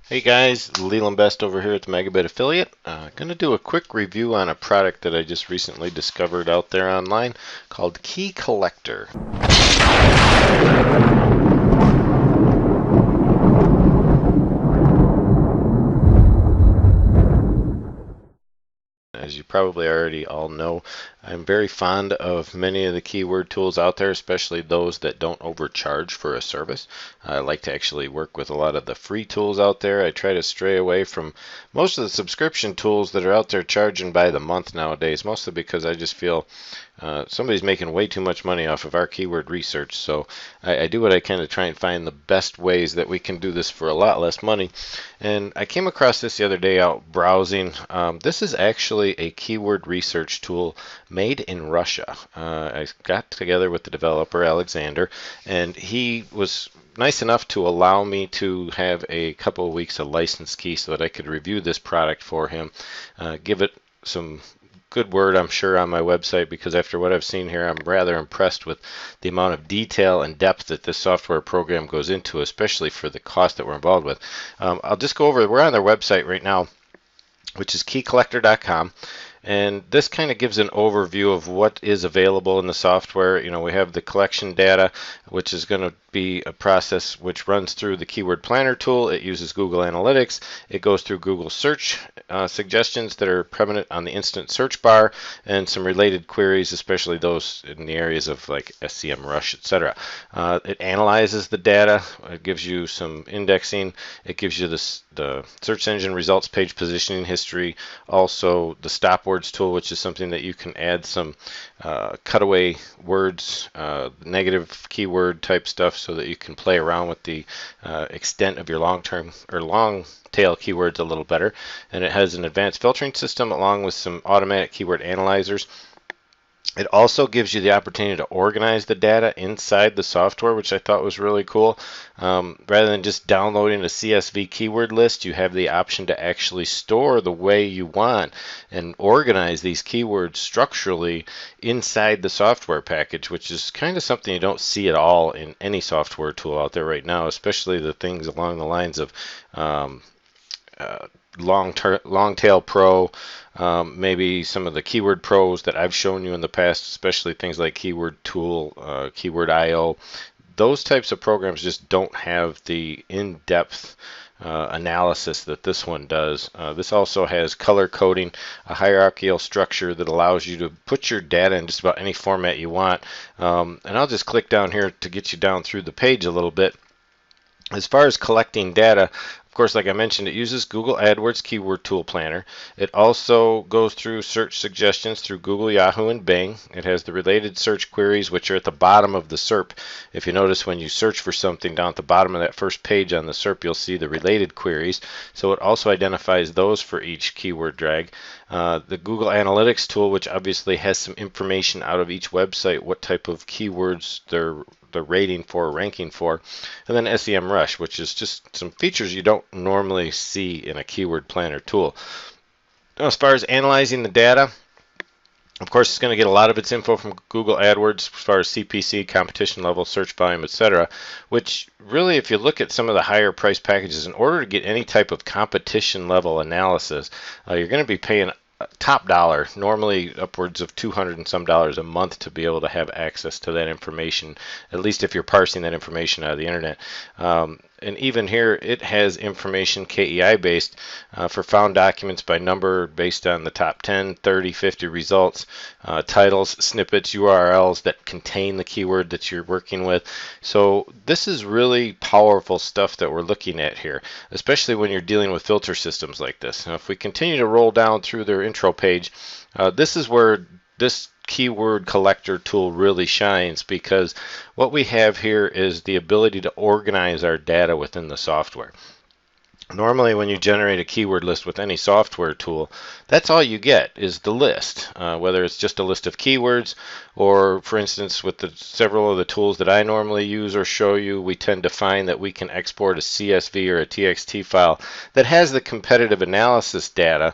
Hey guys, Leland Best over here at the Megabit Affiliate. Going to do a quick review on a product that I just recently discovered out there online called Key Collector. As you probably already all know, I'm very fond of many of the keyword tools out there, especially those that don't overcharge for a service. I like to actually work with a lot of the free tools out there. I try to stray away from most of the subscription tools that are out there charging by the month nowadays, mostly because I just feel somebody's making way too much money off of our keyword research. So I do what I can to try and find the best ways that we can do this for a lot less money. And I came across this the other day out browsing. This is actually a keyword research tool made in Russia. I got together with the developer, Alexander, and he was nice enough to allow me to have a couple of weeks of license key so that I could review this product for him, give it some good word, I'm sure, on my website, because after what I've seen here, I'm rather impressed with the amount of detail and depth that this software program goes into, especially for the cost that we're involved with. I'll just go over, we're on their website right now, which is keycollector.com. And this kind of gives an overview of what is available in the software. You know, we have the collection data, which is going to be a process which runs through the keyword planner tool. It uses Google.Analytics. It goes through Google search suggestions that are prominent on the instant search bar, and some related queries, especially those in the areas of like SEMrush, etc. It analyzes the data. It gives you some indexing. It gives you the search engine results page positioning history, also the stop words tool, which is something that you can add some cutaway words, negative keyword type stuff, so that you can play around with the extent of your long-term or long tail keywords a little better. And it has an advanced filtering system along with some automatic keyword analyzers. It also gives you the opportunity to organize the data inside the software, which I thought was really cool. Rather than just downloading a CSV keyword list, you have the option to actually store the way you want and organize these keywords structurally inside the software package, which is kind of something you don't see at all in any software tool out there right now, especially the things along the lines of long tail pro, maybe some of the keyword pros that I've shown you in the past, especially things like keyword tool, keyword IO. Those types of programs just don't have the in-depth analysis that this one does. This also has color coding, a hierarchical structure that allows you to put your data in just about any format you want. And I'll just click down here to get you down through the page a little bit. As far as collecting data, of course, like I mentioned, it uses Google.Adwords Keyword Tool Planner. It also goes through search suggestions through Google, Yahoo, and Bing. It has the related search queries, which are at the bottom of the SERP. If you notice, when you search for something down at the bottom of that first page on the SERP, you'll see the related queries. So it also identifies those for each keyword drag. The Google.Analytics tool, which obviously has some information out of each website, what type of keywords they're rating for, ranking for, and then SEMrush, which is just some features you don't normally see in a keyword planner tool. Now, as far as analyzing the data, of course, it's going to get a lot of its info from Google AdWords as far as CPC, competition level, search volume, etc., which really, if you look at some of the higher price packages, in order to get any type of competition level analysis, you're going to be paying top dollar, normally upwards of $200 and some a month, to be able to have access to that information, at least if you're parsing that information out of the internet. And even here, it has information KEI based for found documents by number based on the top 10, 30, 50 results, titles, snippets, URLs that contain the keyword that you're working with. So this is really powerful stuff that we're looking at here, especially when you're dealing with filter systems like this. Now, if we continue to roll down through their intro page, this is where this keyword collector tool really shines, because what we have here is the ability to organize our data within the software. Normally, when you generate a keyword list with any software tool, that's all you get is the list, whether it's just a list of keywords, or for instance, with several of the tools that I normally use or show you, we tend to find that we can export a CSV or a TXT file that has the competitive analysis data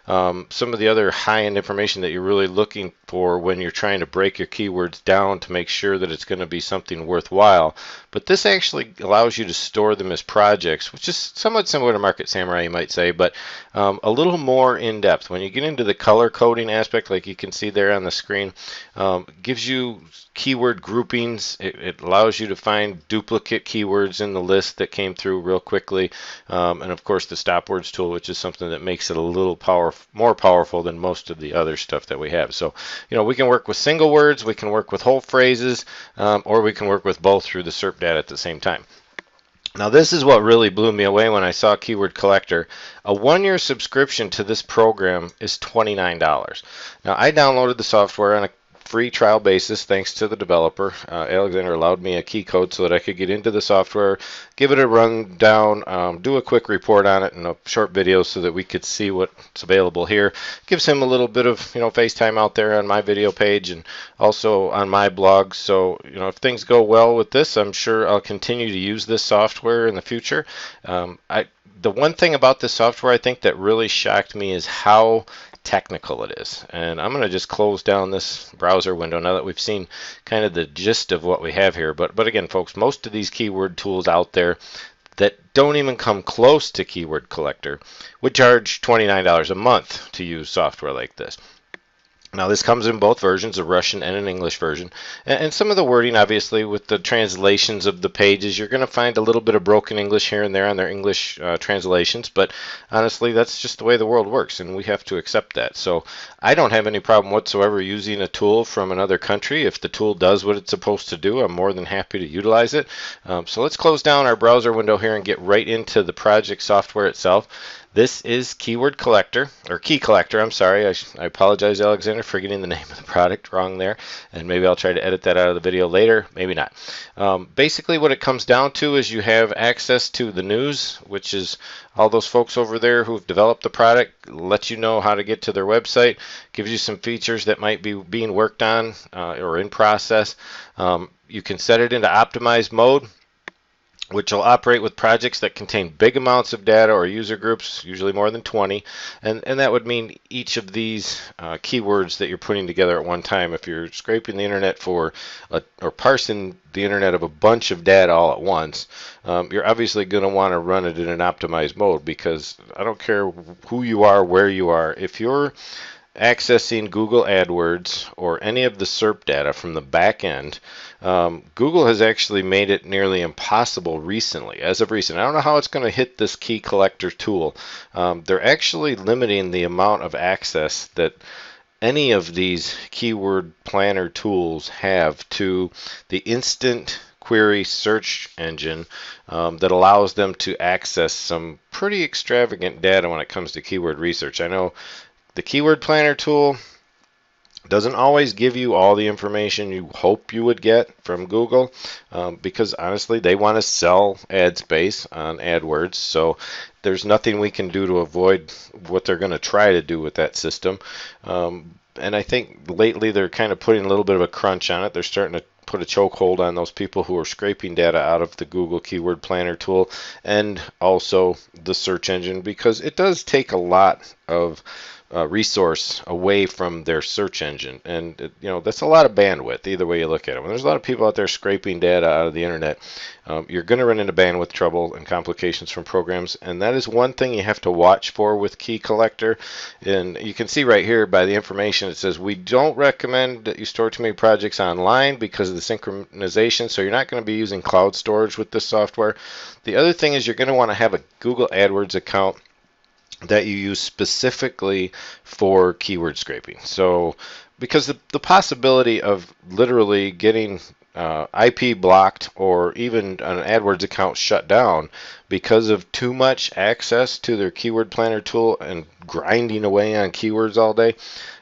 some of the other high-end information that you're really looking for when you're trying to break your keywords down to make sure that it's going to be something worthwhile. But this actually allows you to store them as projects, which is somewhat similar to Market Samurai, you might say, but a little more in depth. When you get into the color coding aspect, like you can see there on the screen, gives you keyword groupings. It allows you to find duplicate keywords in the list that came through real quickly, and of course the stop words tool, which is something that makes it a little more powerful than most of the other stuff that we have. So, we can work with single words, we can work with whole phrases, or we can work with both through the SERP data at the same time. Now, this is what really blew me away when I saw Keyword Collector. A 1-year subscription to this program is $29. Now, I downloaded the software on a free trial basis thanks to the developer. Alexander allowed me a key code so that I could get into the software, give it a rundown, do a quick report on it and a short video so that we could see what's available here. Gives him a little bit of FaceTime out there on my video page and also on my blog. So if things go well with this, I'm sure I'll continue to use this software in the future. The one thing about this software I think that really shocked me is how technical it is. And I'm going to just close down this browser window now that we've seen kind of the gist of what we have here. But again, folks, most of these keyword tools out there that don't even come close to Keyword Collector would charge $29 a month to use software like this. Now, this comes in both versions, a Russian and an English version. And some of the wording, obviously, with the translations of the pages, you're going to find a little bit of broken English here and there on their English translations. But honestly, that's just the way the world works, and we have to accept that. So I don't have any problem whatsoever using a tool from another country. If the tool does what it's supposed to do, I'm more than happy to utilize it. So let's close down our browser window here and get right into the project software itself. This is Keyword Collector, or Key Collector, I'm sorry. I apologize, Alexander, for getting the name of the product wrong there. And maybe I'll try to edit that out of the video later, maybe not. Basically, what it comes down to is you have access to the news, which is all those folks over there who've developed the product, let you know how to get to their website, gives you some features that might be being worked on or in process. You can set it into optimized mode, which will operate with projects that contain big amounts of data or user groups, usually more than 20. And that would mean each of these keywords that you're putting together at one time. If you're scraping the internet for or parsing the internet of a bunch of data all at once, you're obviously going to want to run it in an optimized mode, because I don't care who you are, where you are. If you're accessing Google.Adwords or any of the SERP data from the back end, Google has actually made it nearly impossible recently. As of recent, I don't know how it's going to hit this key collector tool. They're actually limiting the amount of access that any of these keyword planner tools have to the instant query search engine that allows them to access some pretty extravagant data when it comes to keyword research. I know the Keyword Planner tool doesn't always give you all the information you hope you would get from Google, because honestly, they want to sell ad space on AdWords. So there's nothing we can do to avoid what they're going to try to do with that system. And I think lately they're kind of putting a little bit of a crunch on it. They're starting to put a chokehold on those people who are scraping data out of the Google Keyword Planner tool and also the search engine, because it does take a lot of resource away from their search engine, and that's a lot of bandwidth either way you look at it. When there's a lot of people out there scraping data out of the internet, you're going to run into bandwidth trouble and complications from programs, and that is one thing you have to watch for with Key Collector. And you can see right here by the information, it says we don't recommend that you store too many projects online because of the synchronization, so you're not going to be using cloud storage with this software. The other thing is you're going to want to have a Google.Adwords account that you use specifically for keyword scraping. So because the possibility of literally getting IP blocked or even an AdWords account shut down because of too much access to their keyword planner tool and grinding away on keywords all day.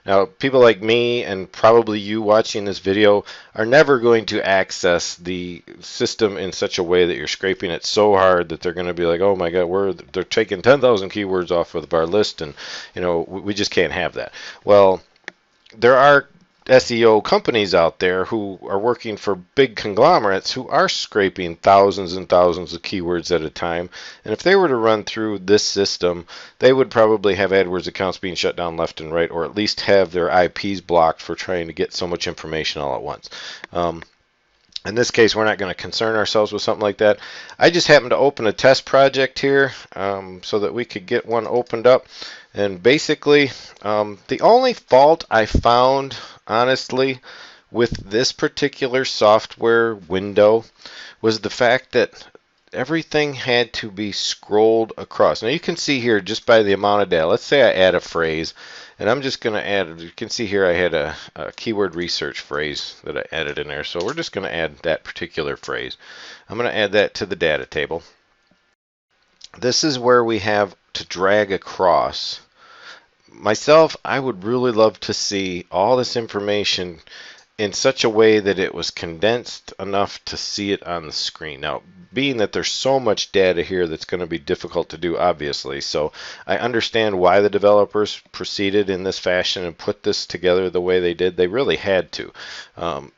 Now, people like me and probably you watching this video are never going to access the system in such a way that you're scraping it so hard that they're going to be like, oh my God, they're taking 10,000 keywords off of our list, and we just can't have that. Well, there are SEO companies out there who are working for big conglomerates who are scraping thousands and thousands of keywords at a time. And if they were to run through this system, they would probably have AdWords accounts being shut down left and right, or at least have their IPs blocked for trying to get so much information all at once. In this case, we're not going to concern ourselves with something like that. I just happened to open a test project here so that we could get one opened up. And basically, the only fault I found, honestly, with this particular software window was the fact that everything had to be scrolled across. Now you can see here just by the amount of data. Let's say I add a phrase, and I'm just going to add, you can see here I had a keyword research phrase that I added in there. So we're just going to add that particular phrase. I'm going to add that to the data table. This is where we have to drag across. Myself, I would really love to see all this information in such a way that it was condensed enough to see it on the screen. Now, being that there's so much data here that's going to be difficult to do, obviously, so I understand why the developers proceeded in this fashion and put this together the way they did. They really had to.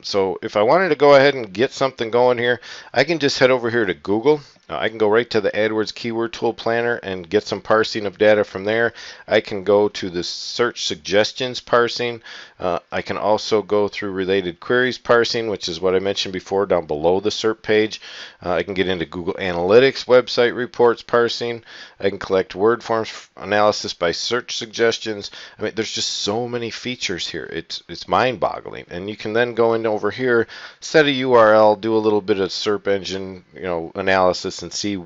So if I wanted to go ahead and get something going here, I can just head over here to Google. I can go right to the AdWords Keyword Tool Planner and get some parsing of data from there. I can go to the Search Suggestions parsing. I can also go through Related Queries parsing, which is what I mentioned before down below the SERP page. I can get into Google.Analytics website reports parsing. I can collect word forms analysis by search suggestions. I mean, there's just so many features here. It's mind-boggling. And you can then go in over here, set a URL, do a little bit of SERP engine, analysis, and see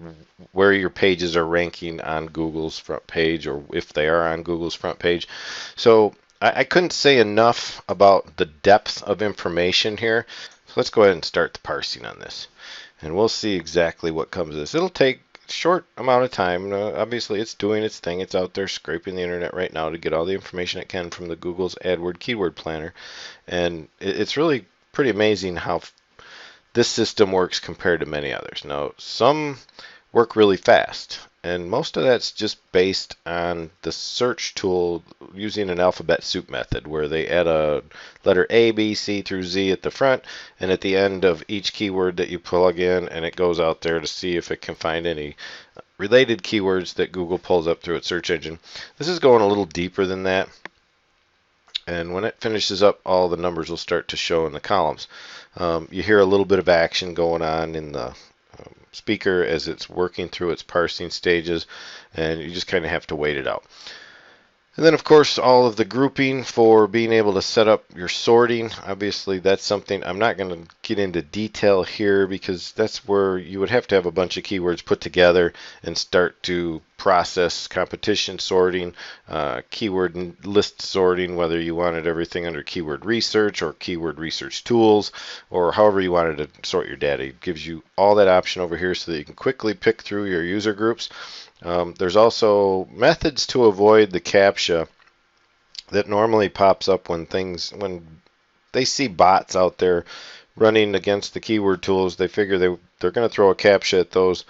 where your pages are ranking on Google's front page, or if they are on Google's front page. So I couldn't say enough about the depth of information here. So let's go ahead and start the parsing on this, and we'll see exactly what comes of this. It'll take a short amount of time. Obviously, it's doing its thing. It's out there scraping the internet right now to get all the information it can from the Google's AdWords Keyword Planner, and it's really pretty amazing how this system works compared to many others. Now, some work really fast, and most of that's just based on the search tool using an alphabet soup method, where they add a letter A, B, C through Z at the front, and at the end of each keyword that you plug in, and it goes out there to see if it can find any related keywords that Google pulls up through its search engine. This is going a little deeper than that, and when it finishes up, all the numbers will start to show in the columns. You hear a little bit of action going on in the speaker as it's working through its parsing stages, and you just kind of have to wait it out. And then, of course, all of the grouping for being able to set up your sorting. Obviously, that's something I'm not going to get into detail here, because that's where you would have to have a bunch of keywords put together and start to process competition sorting, keyword list sorting, whether you wanted everything under keyword research or keyword research tools, or however you wanted to sort your data. It gives you all that option over here so that you can quickly pick through your user groups. There's also methods to avoid the CAPTCHA that normally pops up when they see bots out there running against the keyword tools. They figure they're going to throw a CAPTCHA at those.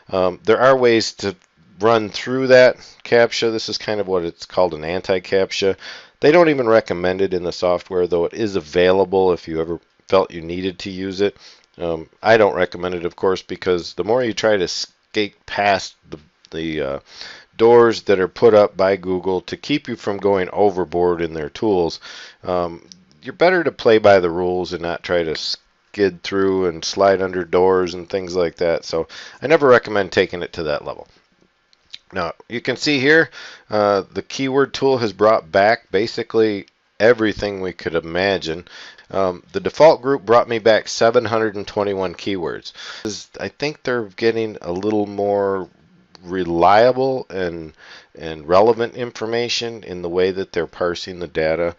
There are ways to run through that CAPTCHA. This is kind of what it's called, an anti-CAPTCHA. They don't even recommend it in the software, though it is available if you ever felt you needed to use it. I don't recommend it, of course, because the more you try to skate past the doors that are put up by Google to keep you from going overboard in their tools, you're better to play by the rules and not try to skid through and slide under doors and things like that. So I never recommend taking it to that level. Now, you can see here the keyword tool has brought back basically everything we could imagine. The default group brought me back 721 keywords. I think they're getting a little more reliable and relevant information in the way that they're parsing the data,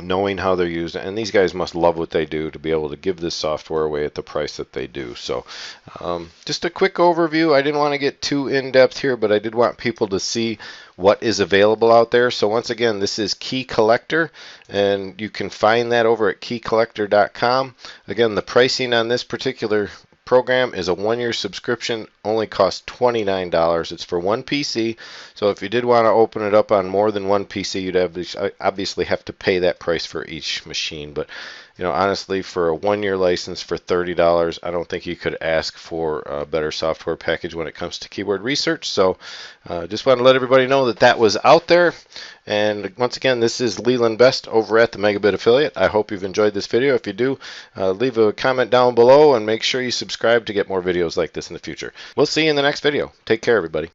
knowing how they're used. And these guys must love what they do to be able to give this software away at the price that they do. So just a quick overview. I didn't want to get too in-depth here, but I did want people to see what is available out there. So once again, this is Key Collector, and you can find that over at keycollector.com. Again, the pricing on this particular program is a 1-year subscription, only costs $29. It's for one PC, so if you did want to open it up on more than one PC, you'd obviously have to pay that price for each machine. But honestly, for a 1-year license for $30, I don't think you could ask for a better software package when it comes to keyword research. So just want to let everybody know that that was out there. And once again, this is Leland Best over at the Megabit Affiliate. I hope you've enjoyed this video. If you do, leave a comment down below and make sure you subscribe to get more videos like this in the future. We'll see you in the next video. Take care, everybody.